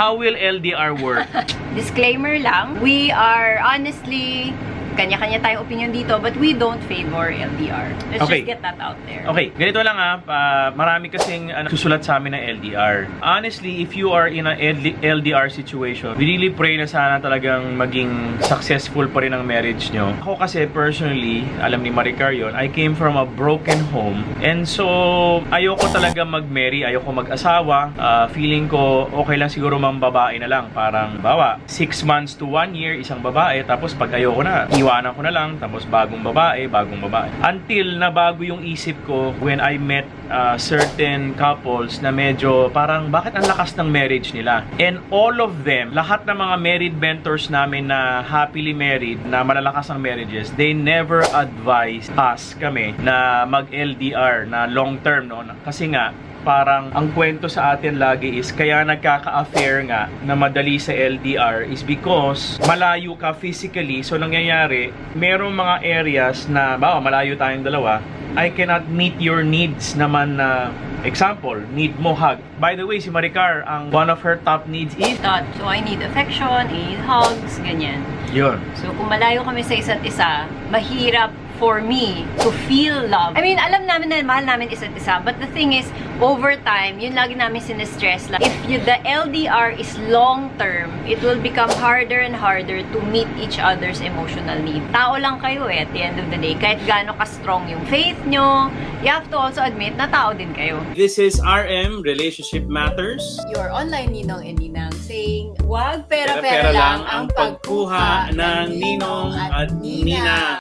How will LDR work? Disclaimer lang, we are honestly, kanya-kanya tayong opinion dito, but we don't favor LDR. Let's Okay. just get that out there. Okay, ganito lang marami kasing susulat sa amin na LDR. Honestly, if you are in a LDR situation, we really pray na sana talagang maging successful pa rin ang marriage nyo. Ako kasi personally, alam ni Maricar yun, I came from a broken home, and so ayoko talaga mag-marry, ayoko mag-asawa. Feeling ko okay lang siguro mang babae na lang, parang bawa 6 months to 1 year isang babae, tapos pag ayoko na, iwanan ko na lang, tapos bagong babae. Until nabago yung isip ko when I met certain couples na medyo parang bakit ang lakas ng marriage nila. And all of them, lahat ng mga married mentors namin na happily married, na malalakas ang marriages, they never advise us kami na mag-LDR na long term, no? Kasi nga, parang ang kwento sa atin lagi is kaya nagkaka-affair nga na madali sa LDR is because malayo ka physically. So nangyayari, merong mga areas na malayo tayong dalawa, I cannot meet your needs naman na example, need mo hug. By the way, si Maricar, ang one of her top needs is Touch. So I need affection, I need hugs, ganyan. yun. So kung malayo kami sa isa't isa, mahirap for me to feel love. I mean, alam namin na mahal namin isa't isa, but the thing is, over time, yun lagi namin sinestress lang. If the LDR is long term, it will become harder and harder to meet each other's emotional need. Tao lang kayo at the end of the day. Kahit gaano ka-strong yung faith nyo, you have to also admit na tao din kayo. This is RM, Relationship Matters. Your online ninong and ninang saying, wag Pera-pera lang ang pagkuha ng ninong at nina.